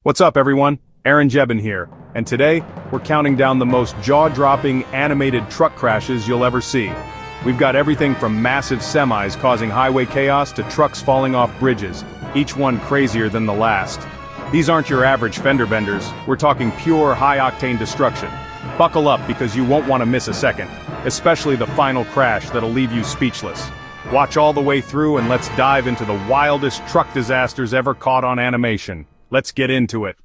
What's up, everyone? Aaron Jebin here, and today, we're counting down the most jaw-dropping animated truck crashes you'll ever see. We've got everything from massive semis causing highway chaos to trucks falling off bridges, each one crazier than the last. These aren't your average fender benders, we're talking pure high-octane destruction. Buckle up because you won't want to miss a second, especially the final crash that'll leave you speechless. Watch all the way through and let's dive into the wildest truck disasters ever caught on animation. Let's get into it.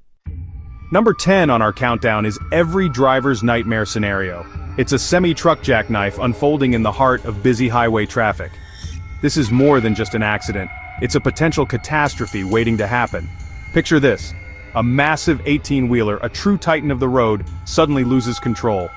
Number 10 on our countdown is every driver's nightmare scenario. It's a semi-truck jackknife unfolding in the heart of busy highway traffic. This is more than just an accident. It's a potential catastrophe waiting to happen. Picture this. A massive 18-wheeler, a true titan of the road, suddenly loses control.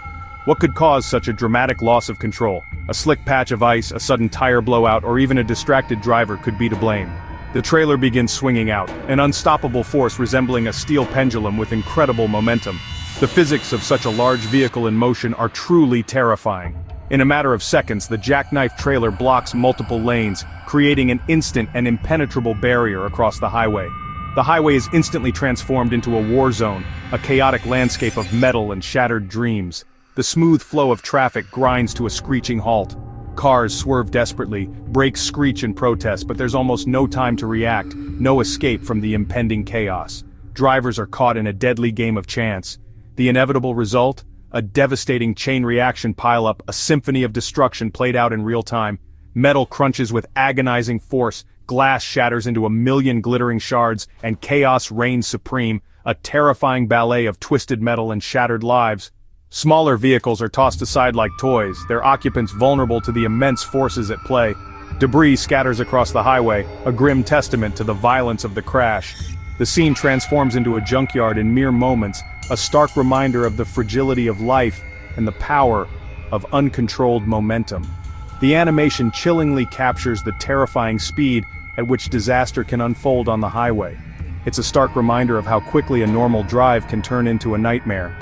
What could cause such a dramatic loss of control? A slick patch of ice, a sudden tire blowout, or even a distracted driver could be to blame. The trailer begins swinging out, an unstoppable force resembling a steel pendulum with incredible momentum. The physics of such a large vehicle in motion are truly terrifying. In a matter of seconds, the jackknife trailer blocks multiple lanes, creating an instant and impenetrable barrier across the highway. The highway is instantly transformed into a war zone, a chaotic landscape of metal and shattered dreams. The smooth flow of traffic grinds to a screeching halt. Cars swerve desperately, brakes screech in protest, but there's almost no time to react, no escape from the impending chaos. Drivers are caught in a deadly game of chance. The inevitable result? A devastating chain reaction pileup, a symphony of destruction played out in real time. Metal crunches with agonizing force, glass shatters into a million glittering shards, and chaos reigns supreme, a terrifying ballet of twisted metal and shattered lives. Smaller vehicles are tossed aside like toys, their occupants vulnerable to the immense forces at play. Debris scatters across the highway, a grim testament to the violence of the crash. The scene transforms into a junkyard in mere moments, a stark reminder of the fragility of life and the power of uncontrolled momentum. The animation chillingly captures the terrifying speed at which disaster can unfold on the highway. It's a stark reminder of how quickly a normal drive can turn into a nightmare.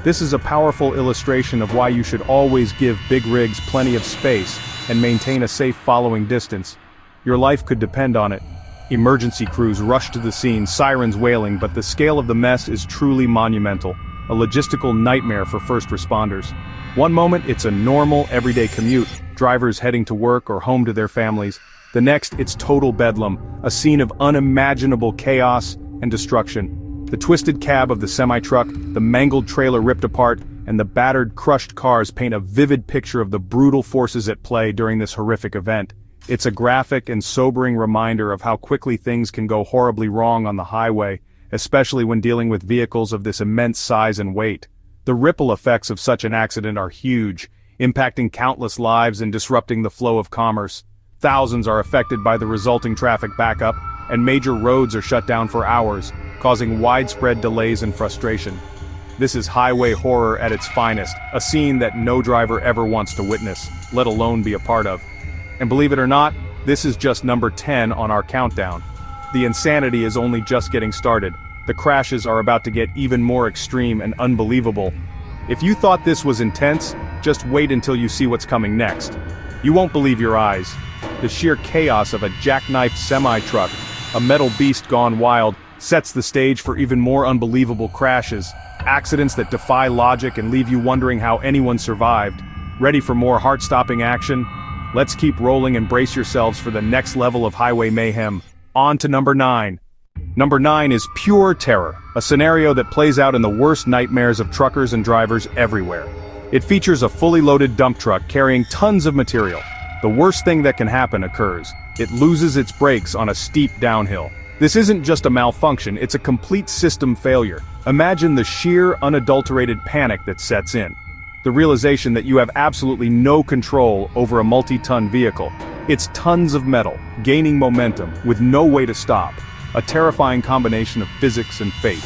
This is a powerful illustration of why you should always give big rigs plenty of space and maintain a safe following distance. Your life could depend on it. Emergency crews rush to the scene, sirens wailing, but the scale of the mess is truly monumental, a logistical nightmare for first responders. One moment it's a normal, everyday commute, drivers heading to work or home to their families. The next it's total bedlam, a scene of unimaginable chaos and destruction. The twisted cab of the semi-truck, the mangled trailer ripped apart, and the battered, crushed cars paint a vivid picture of the brutal forces at play during this horrific event. It's a graphic and sobering reminder of how quickly things can go horribly wrong on the highway, especially when dealing with vehicles of this immense size and weight. The ripple effects of such an accident are huge, impacting countless lives and disrupting the flow of commerce. Thousands are affected by the resulting traffic backup, and major roads are shut down for hours, causing widespread delays and frustration. This is highway horror at its finest, a scene that no driver ever wants to witness, let alone be a part of. And believe it or not, this is just number 10 on our countdown. The insanity is only just getting started. The crashes are about to get even more extreme and unbelievable. If you thought this was intense, just wait until you see what's coming next. You won't believe your eyes. The sheer chaos of a jackknifed semi-truck, a metal beast gone wild, sets the stage for even more unbelievable crashes, accidents that defy logic and leave you wondering how anyone survived. Ready for more heart-stopping action? Let's keep rolling and brace yourselves for the next level of highway mayhem. On to number 9. Number 9 is pure terror, a scenario that plays out in the worst nightmares of truckers and drivers everywhere. It features a fully loaded dump truck carrying tons of material. The worst thing that can happen occurs. It loses its brakes on a steep downhill. This isn't just a malfunction, it's a complete system failure. Imagine the sheer, unadulterated panic that sets in. The realization that you have absolutely no control over a multi-ton vehicle. It's tons of metal, gaining momentum, with no way to stop. A terrifying combination of physics and fate.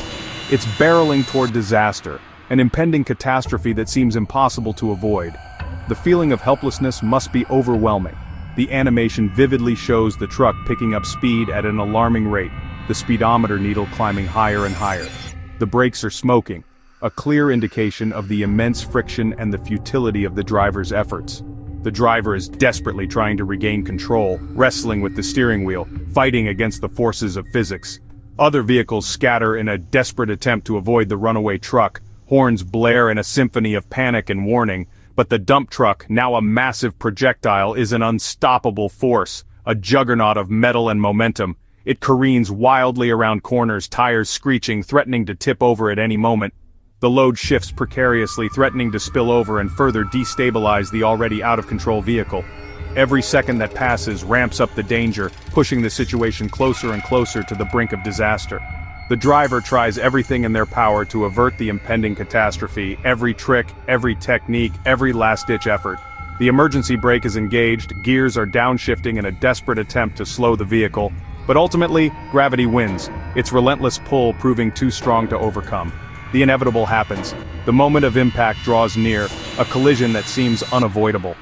It's barreling toward disaster, an impending catastrophe that seems impossible to avoid. The feeling of helplessness must be overwhelming. The animation vividly shows the truck picking up speed at an alarming rate, the speedometer needle climbing higher and higher. The brakes are smoking, a clear indication of the immense friction and the futility of the driver's efforts. The driver is desperately trying to regain control, wrestling with the steering wheel, fighting against the forces of physics. Other vehicles scatter in a desperate attempt to avoid the runaway truck. Horns blare in a symphony of panic and warning, but the dump truck, now a massive projectile, is an unstoppable force, a juggernaut of metal and momentum. It careens wildly around corners, tires screeching, threatening to tip over at any moment. The load shifts precariously, threatening to spill over and further destabilize the already out-of-control vehicle. Every second that passes ramps up the danger, pushing the situation closer and closer to the brink of disaster. The driver tries everything in their power to avert the impending catastrophe, every trick, every technique, every last-ditch effort. The emergency brake is engaged, gears are downshifting in a desperate attempt to slow the vehicle, but ultimately, gravity wins, its relentless pull proving too strong to overcome. The inevitable happens. The moment of impact draws near, a collision that seems unavoidable.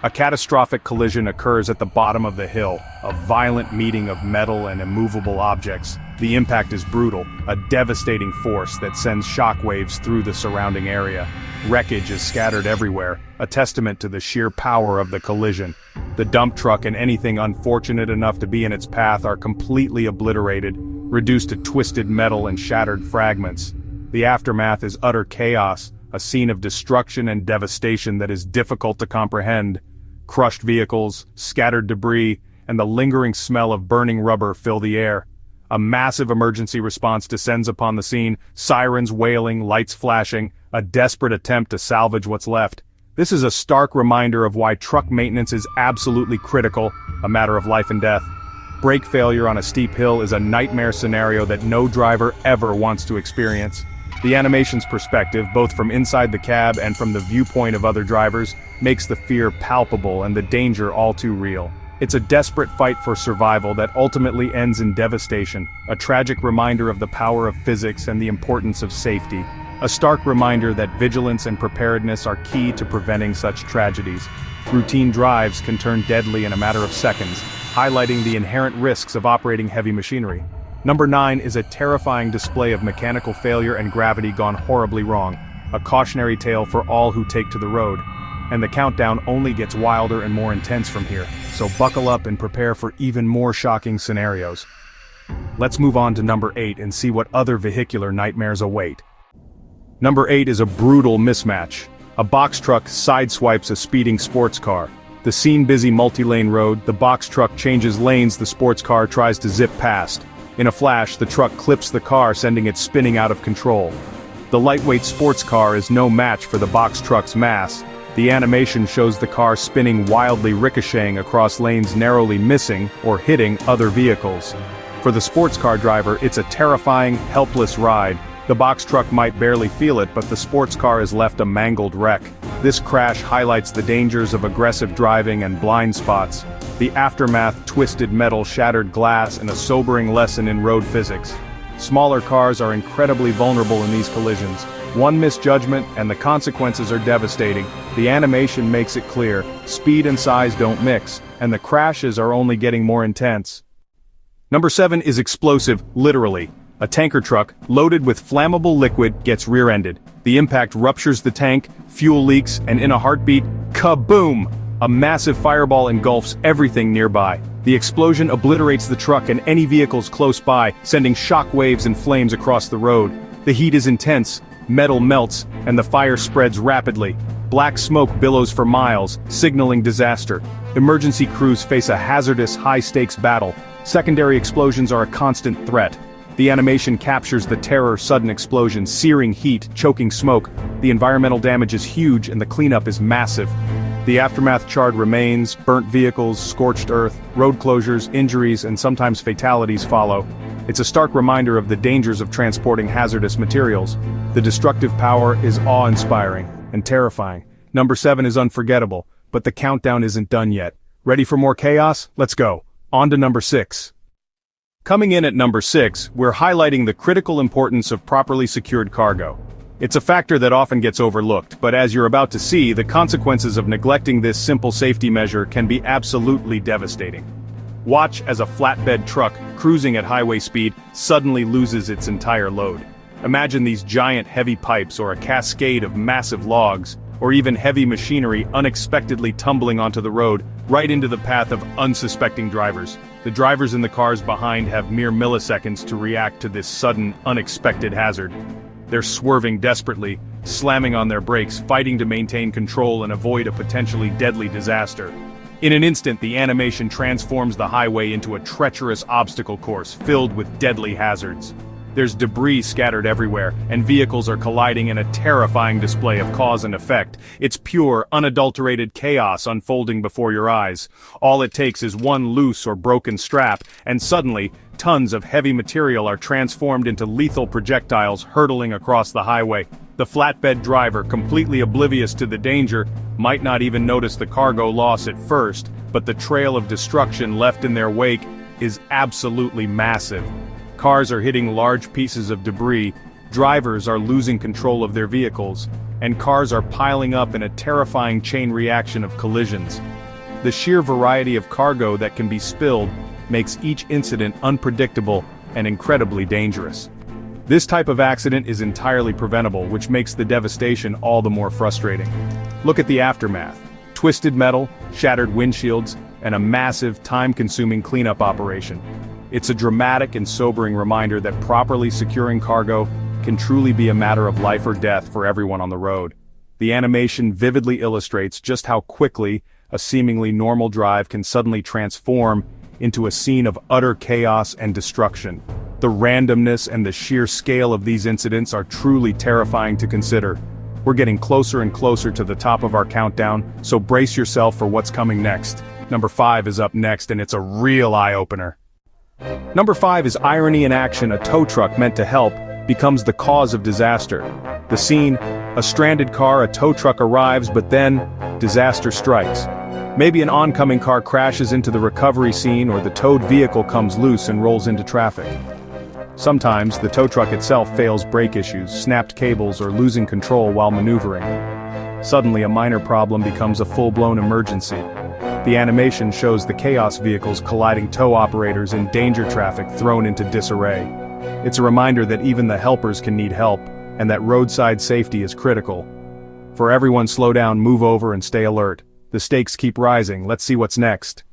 A catastrophic collision occurs at the bottom of the hill, a violent meeting of metal and immovable objects. The impact is brutal, a devastating force that sends shockwaves through the surrounding area. Wreckage is scattered everywhere, a testament to the sheer power of the collision. The dump truck and anything unfortunate enough to be in its path are completely obliterated, reduced to twisted metal and shattered fragments. The aftermath is utter chaos, a scene of destruction and devastation that is difficult to comprehend. Crushed vehicles, scattered debris, and the lingering smell of burning rubber fill the air. A massive emergency response descends upon the scene, sirens wailing, lights flashing, a desperate attempt to salvage what's left. This is a stark reminder of why truck maintenance is absolutely critical, a matter of life and death. Brake failure on a steep hill is a nightmare scenario that no driver ever wants to experience. The animation's perspective, both from inside the cab and from the viewpoint of other drivers, makes the fear palpable and the danger all too real. It's a desperate fight for survival that ultimately ends in devastation, a tragic reminder of the power of physics and the importance of safety. A stark reminder that vigilance and preparedness are key to preventing such tragedies. Routine drives can turn deadly in a matter of seconds, highlighting the inherent risks of operating heavy machinery. Number 9 is a terrifying display of mechanical failure and gravity gone horribly wrong, a cautionary tale for all who take to the road. And the countdown only gets wilder and more intense from here, so buckle up and prepare for even more shocking scenarios. Let's move on to number 8 and see what other vehicular nightmares await. Number 8 is a brutal mismatch. A box truck sideswipes a speeding sports car. The scene-busy multi-lane road, the box truck changes lanes, the sports car tries to zip past. In a flash, the truck clips the car, sending it spinning out of control. The lightweight sports car is no match for the box truck's mass. The animation shows the car spinning wildly, ricocheting across lanes, narrowly missing or hitting other vehicles. For the sports car driver, it's a terrifying, helpless ride. The box truck might barely feel it, but the sports car is left a mangled wreck. This crash highlights the dangers of aggressive driving and blind spots. The aftermath: twisted metal, shattered glass, and a sobering lesson in road physics. Smaller cars are incredibly vulnerable in these collisions. One misjudgment and the consequences are devastating. The animation makes it clear, speed and size don't mix, and the crashes are only getting more intense. Number 7 is explosive, literally. A tanker truck, loaded with flammable liquid, gets rear-ended. The impact ruptures the tank, fuel leaks, and in a heartbeat, kaboom! A massive fireball engulfs everything nearby. The explosion obliterates the truck and any vehicles close by, sending shock waves and flames across the road. The heat is intense, metal melts, and the fire spreads rapidly. Black smoke billows for miles, signaling disaster. Emergency crews face a hazardous, high-stakes battle. Secondary explosions are a constant threat. The animation captures the terror: sudden explosion, searing heat, choking smoke. The environmental damage is huge and the cleanup is massive. The aftermath: charred remains, burnt vehicles, scorched earth, road closures, injuries, and sometimes fatalities follow. It's a stark reminder of the dangers of transporting hazardous materials. The destructive power is awe-inspiring and terrifying. Number 7 is unforgettable, but the countdown isn't done yet. Ready for more chaos? Let's go. On to number 6. Coming in at number 6, we're highlighting the critical importance of properly secured cargo. It's a factor that often gets overlooked, but as you're about to see, the consequences of neglecting this simple safety measure can be absolutely devastating. Watch as a flatbed truck, cruising at highway speed, suddenly loses its entire load. Imagine these giant heavy pipes or a cascade of massive logs, or even heavy machinery unexpectedly tumbling onto the road, right into the path of unsuspecting drivers. The drivers in the cars behind have mere milliseconds to react to this sudden, unexpected hazard. They're swerving desperately, slamming on their brakes, fighting to maintain control and avoid a potentially deadly disaster. In an instant, the animation transforms the highway into a treacherous obstacle course filled with deadly hazards. There's debris scattered everywhere, and vehicles are colliding in a terrifying display of cause and effect. It's pure, unadulterated chaos unfolding before your eyes. All it takes is one loose or broken strap, and suddenly, tons of heavy material are transformed into lethal projectiles hurtling across the highway. The flatbed driver, completely oblivious to the danger, might not even notice the cargo loss at first, but the trail of destruction left in their wake is absolutely massive. Cars are hitting large pieces of debris, drivers are losing control of their vehicles, and cars are piling up in a terrifying chain reaction of collisions. The sheer variety of cargo that can be spilled makes each incident unpredictable and incredibly dangerous. This type of accident is entirely preventable, which makes the devastation all the more frustrating. Look at the aftermath. Twisted metal, shattered windshields, and a massive, time-consuming cleanup operation. It's a dramatic and sobering reminder that properly securing cargo can truly be a matter of life or death for everyone on the road. The animation vividly illustrates just how quickly a seemingly normal drive can suddenly transform into a scene of utter chaos and destruction. The randomness and the sheer scale of these incidents are truly terrifying to consider. We're getting closer and closer to the top of our countdown, so brace yourself for what's coming next. Number 5 is up next, and it's a real eye-opener. Number 5 is irony in action. A tow truck meant to help becomes the cause of disaster. The scene, a stranded car, a tow truck arrives, but then, disaster strikes. Maybe an oncoming car crashes into the recovery scene, or the towed vehicle comes loose and rolls into traffic. Sometimes, the tow truck itself fails brake issues, snapped cables, or losing control while maneuvering. Suddenly, a minor problem becomes a full-blown emergency. The animation shows the chaos vehicles colliding tow operators in danger traffic thrown into disarray. It's a reminder that even the helpers can need help, and that roadside safety is critical. For everyone, slow down, move over, and stay alert. The stakes keep rising. Let's see what's next.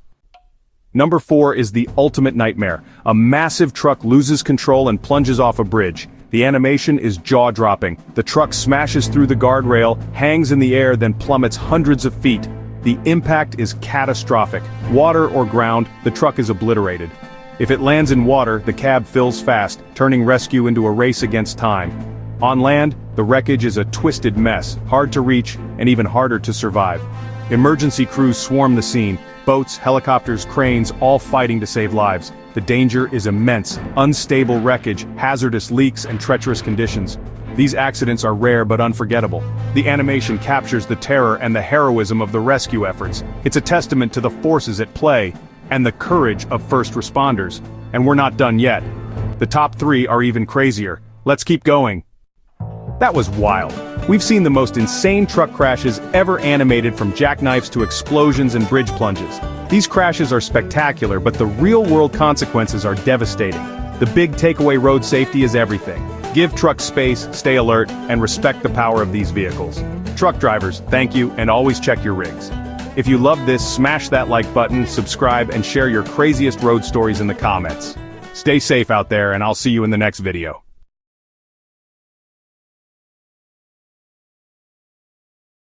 Number 4 is the ultimate nightmare. A massive truck loses control and plunges off a bridge. The animation is jaw-dropping. The truck smashes through the guardrail, hangs in the air, then plummets hundreds of feet. The impact is catastrophic. Water or ground, the truck is obliterated. If it lands in water, the cab fills fast, turning rescue into a race against time. On land, the wreckage is a twisted mess, hard to reach, and even harder to survive. Emergency crews swarm the scene, boats, helicopters, cranes, all fighting to save lives. The danger is immense: unstable wreckage, hazardous leaks, and treacherous conditions. These accidents are rare but unforgettable. The animation captures the terror and the heroism of the rescue efforts. It's a testament to the forces at play, and the courage of first responders. And we're not done yet. The top 3 are even crazier. Let's keep going. That was wild. We've seen the most insane truck crashes ever animated, from jackknifes to explosions and bridge plunges. These crashes are spectacular, but the real-world consequences are devastating. The big takeaway: road safety is everything. Give trucks space, stay alert, and respect the power of these vehicles. Truck drivers, thank you, and always check your rigs. If you love this, smash that like button, subscribe, and share your craziest road stories in the comments. Stay safe out there, and I'll see you in the next video.